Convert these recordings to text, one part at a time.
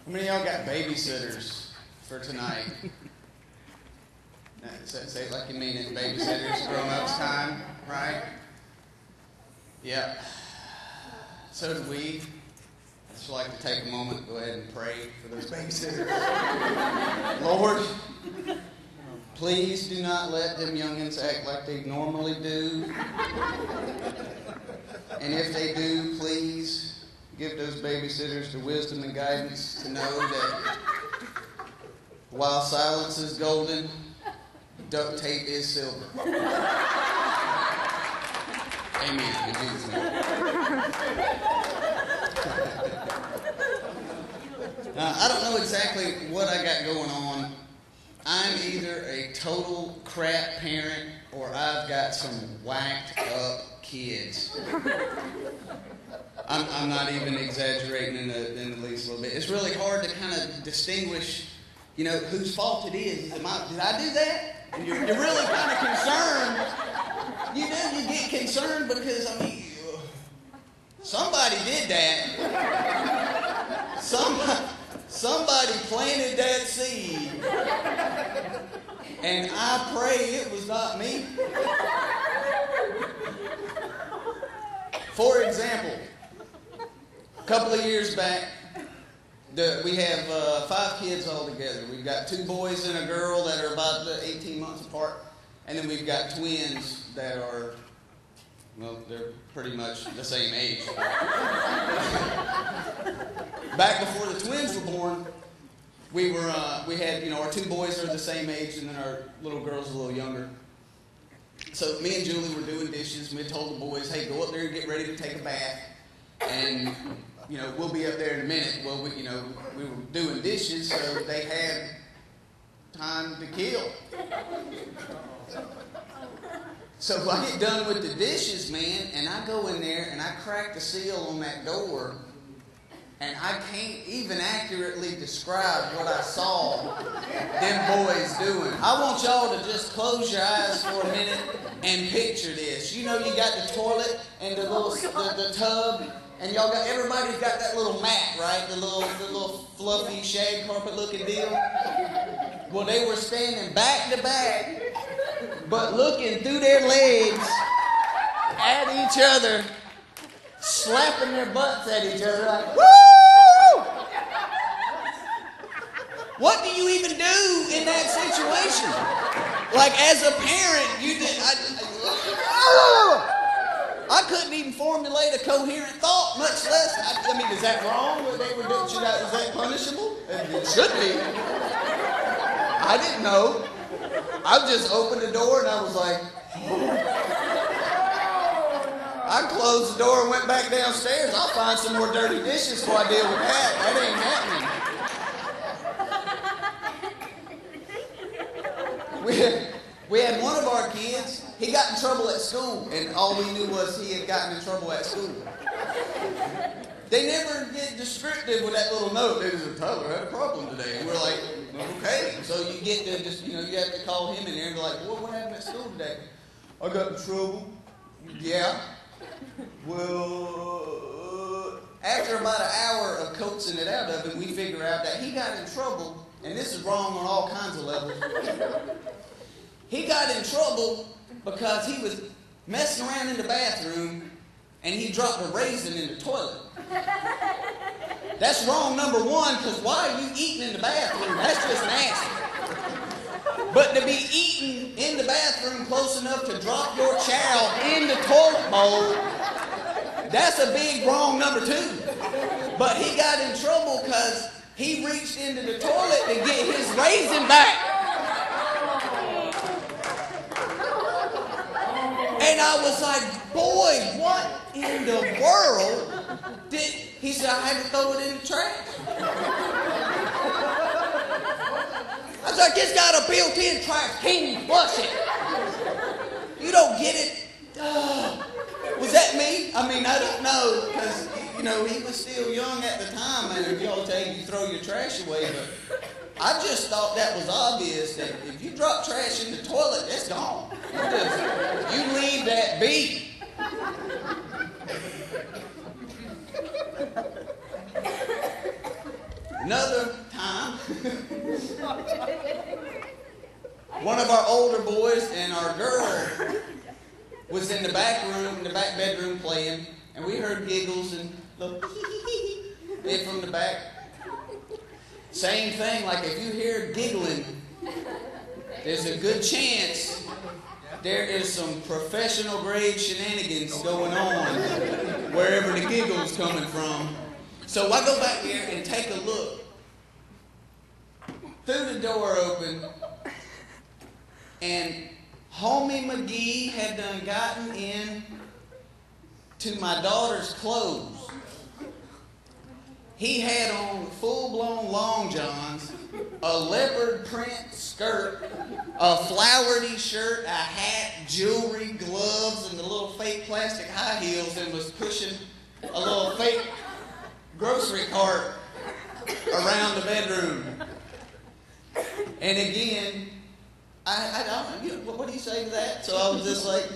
How many of y'all got babysitters for tonight? Say it like you mean it. Babysitters, grown-ups time, right? Yeah. So do we. I'd just like to take a moment and go ahead and pray for those babysitters. Lord, please do not let them youngins act like they normally do. And if they do, please give those babysitters the wisdom and guidance to know that while silence is golden, duct tape is silver. Amen. In Jesus' name. I don't know exactly what I got going on. I'm either a total crap parent or I've got some whacked up kids. I'm not even exaggerating in the least little bit. It's really hard to kind of distinguish, whose fault it is. Did I do that? You're really kind of concerned. You get concerned because, somebody did that. Somebody planted that seed. And I pray it was not me. For example, a couple of years back, we have 5 kids all together. We've got 2 boys and a girl that are about 18 months apart. And then we've got twins that are, they're pretty much the same age. Back before the twins were born, we had, our 2 boys are the same age, and then our little girl's a little younger. So me and Julie were doing dishes, and we told the boys, hey, go up there and get ready to take a bath. And, we'll be up there in a minute. Well, we were doing dishes, so they had time to kill. So I get done with the dishes, man, and I go in there and I crack the seal on that door, and I can't even accurately describe what I saw them boys doing. I want y'all to just close your eyes for a minute and picture this. You got the toilet and the tub, and everybody's got that little mat, right? The little fluffy shag carpet looking deal. Well, they were standing back to back, but looking through their legs at each other, slapping their butts at each other like, woo! What do you even do in that situation? Like, as a parent, I couldn't even formulate a coherent thought, much less, is that wrong? What they were doing? Is that punishable? It should be. I didn't know. I just opened the door and I was like, I closed the door and went back downstairs. I'll find some more dirty dishes before I deal with that. That ain't happening. We had one of our kids, he got in trouble at school, and all we knew was he had gotten in trouble at school. They never get descriptive with that little note. They just said, Tyler had a problem today. And we're like, okay. So you get to just, you have to call him in there and be like, well, what happened at school today? I got in trouble. Yeah. Well, after about an hour of coaxing it out of him, we figure out that he got in trouble, and this is wrong on all kinds of levels. He got in trouble because he was messing around in the bathroom and he dropped a raisin in the toilet. That's wrong number 1, because why are you eating in the bathroom? That's just nasty. But to be eating in the bathroom close enough to drop your child in the toilet bowl, that's a big wrong number 2. But he got in trouble because he reached into the toilet to get his raisin back. And I was like, boy, what in the world did... He said, I had to throw it in the trash. I was like, it's got a built-in trash. Can you flush it? You don't get it? Was that me? I don't know, because, he was still young at the time, and if y'all tell you throw your trash away, but I just thought that was obvious that if you drop trash in the toilet, it's gone. You leave that be. Another time, one of our older boys and our girl was in the back room, in the back bedroom playing, and we heard giggles and little from the back. Same thing, like if you hear giggling, there's a good chance there is some professional grade shenanigans going on wherever the giggle's coming from. So I go back here and take a look. Threw the door open, and Homie McGee had done gotten in to my daughter's clothes. He had on full-blown long johns, a leopard print skirt, a flowery shirt, a hat, jewelry, gloves, and the little fake plastic high heels, and was pushing a little fake grocery cart around the bedroom. And again, I don't know, what do you say to that? So I was just like,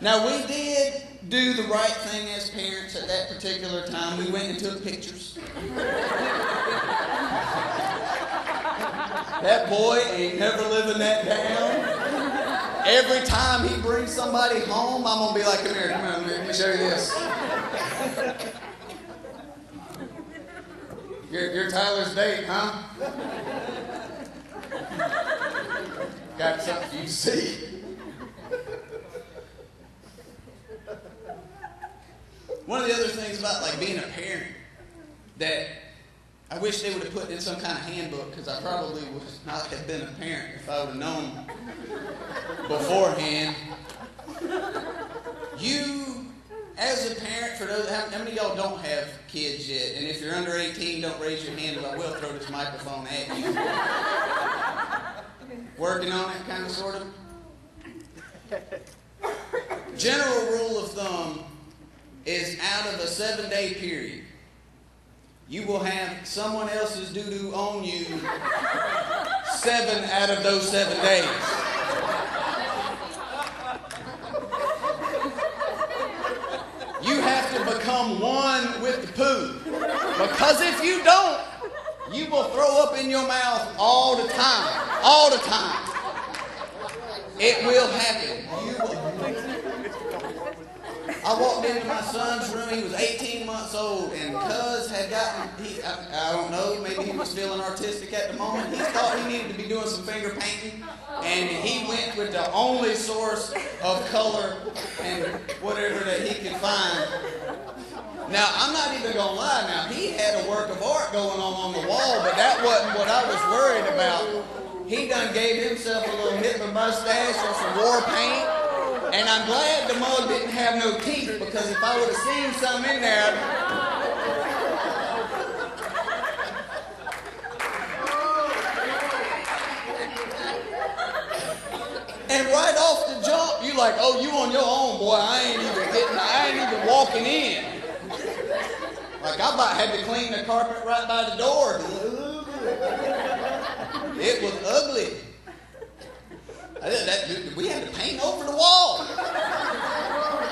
Now we did do the right thing as parents at that particular time. We went and took pictures. That boy ain't never living that down. Every time he brings somebody home, I'm going to be like, come here, let me show you this. You're Tyler's date, huh? Got something for you to see. One of the other things about like being a parent that I wish they would have put in some kind of handbook, because I probably would not have been a parent if I would have known beforehand. You, as a parent, for those, how many of y'all don't have kids yet? And if you're under 18, don't raise your hand, but I will throw this microphone at you. Working on it, kind of, sort of. General rule of thumb is out of a 7-day period, you will have someone else's doo-doo on you 7 out of those 7 days. You have to become one with the poo. Because if you don't, you will throw up in your mouth all the time. All the time. It will happen. I walked into my son's room. He was 18 months old, and Cuz had gotten, I don't know, maybe he was feeling artistic at the moment. He thought he needed to be doing some finger painting, and he went with the only source of color and whatever that he could find. Now, I'm not even going to lie. Now, he had a work of art going on the wall, but that wasn't what I was worried about. He done gave himself a little Hitler mustache or some war paint. And I'm glad the mug didn't have no teeth, because if I would have seen some in there. And right off the jump, you like, oh, you on your own, boy. I ain't even walking in. Like I about had to clean the carpet right by the door. It was ugly. We had to paint over the wall.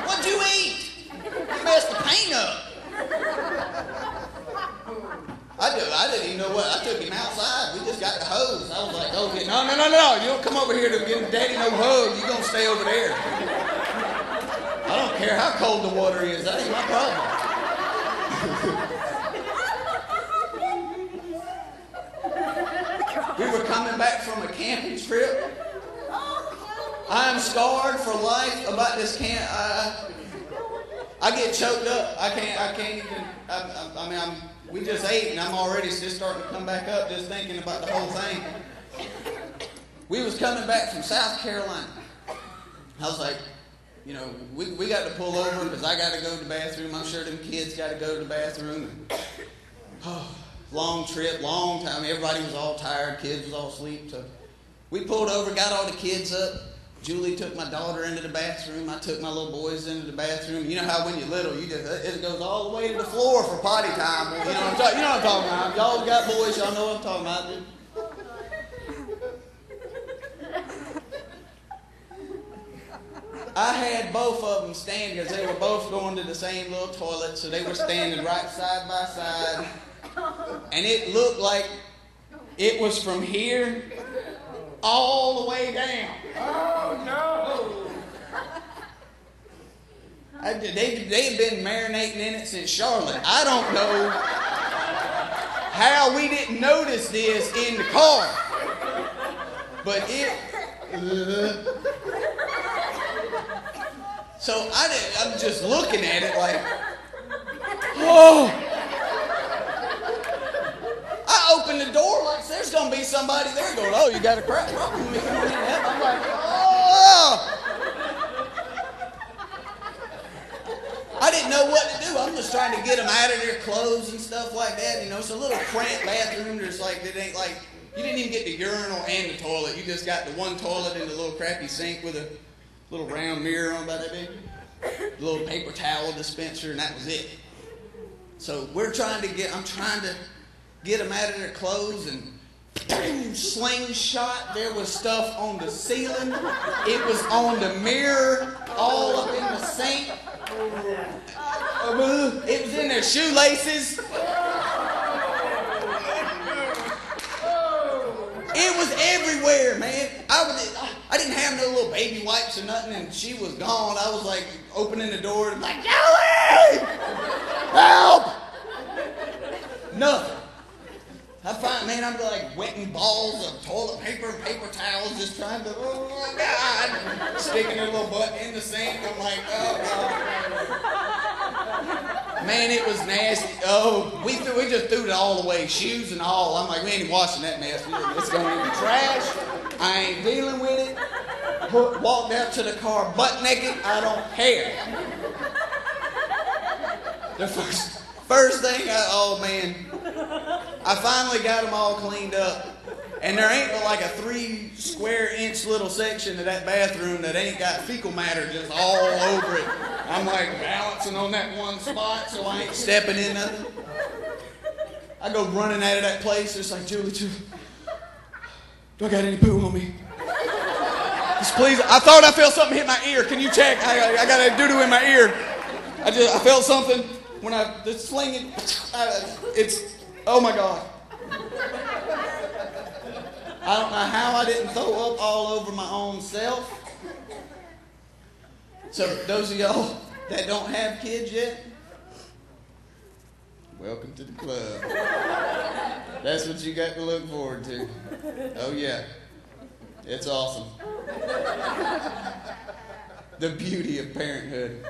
What'd you eat? You messed the paint up. I didn't even know what. I took him outside. We just got the hose. I was like, oh, no. You don't come over here to give Daddy no hug. You're going to stay over there. I don't care how cold the water is. That ain't my problem. We were coming back from a camping trip. I am scarred for life about this camp. I get choked up. I can't even. We just ate, and I'm already just starting to come back up just thinking about the whole thing. We was coming back from South Carolina. I was like, we got to pull over because I got to go to the bathroom. I'm sure them kids got to go to the bathroom. Long trip, long time. Everybody was all tired. Kids was all asleep. So we pulled over, got all the kids up. Julie took my daughter into the bathroom. I took my little boys into the bathroom. You know how when you're little, it goes all the way to the floor for potty time. You know what I'm talking about. Y'all got boys, y'all know what I'm talking about. I had both of them standing because they were both going to the same little toilet, so they were standing right side by side. And it looked like it was from here all the way down. Oh, no! They had been marinating in it since Charlotte. I don't know how we didn't notice this in the car. But it... So I'm just looking at it like, oh. I opened the door like there's going to be somebody there going, oh, you got a crap problem. I'm like, oh. I didn't know what to do. I'm just trying to get them out of their clothes and stuff like that. You know, it's a little cramped bathroom. There's like, it ain't like, you didn't even get the urinal and the toilet. You just got the one toilet and the little crappy sink with a little round mirror on about that big. A little paper towel dispenser, and that was it. So I'm trying to get them out of their clothes, and boom, slingshot. There was stuff on the ceiling. It was on the mirror, all up in the sink. It was in their shoelaces. It was everywhere, man. I didn't have no little baby wipes or nothing, and she was gone. I was like opening the door and like, Joey! Help! Nothing. I find, man, I'm like wetting balls of toilet paper and paper towels, just trying to, oh God, sticking their little butt in the sink. I'm like, oh God. Man, it was nasty. Oh, we just threw it all away, shoes and all. I'm like, we ain't even washing that mess. It's going in the trash. I ain't dealing with it. Walked out to the car butt naked. I don't care. The first thing, oh man, I finally got them all cleaned up. And there ain't but like a 3 square inch little section of that bathroom that ain't got fecal matter just all over it. I'm like balancing on that one spot so I ain't stepping in nothing. I go running out of that place. It's like, Julie, do I got any poo on me? Just please, I thought I felt something hit my ear. Can you check? I got a doo-doo in my ear. I felt something when I was slinging. Oh my God. I don't know how I didn't throw up all over my own self. So those of y'all that don't have kids yet, welcome to the club. That's what you got to look forward to. Oh yeah, it's awesome. The beauty of parenthood.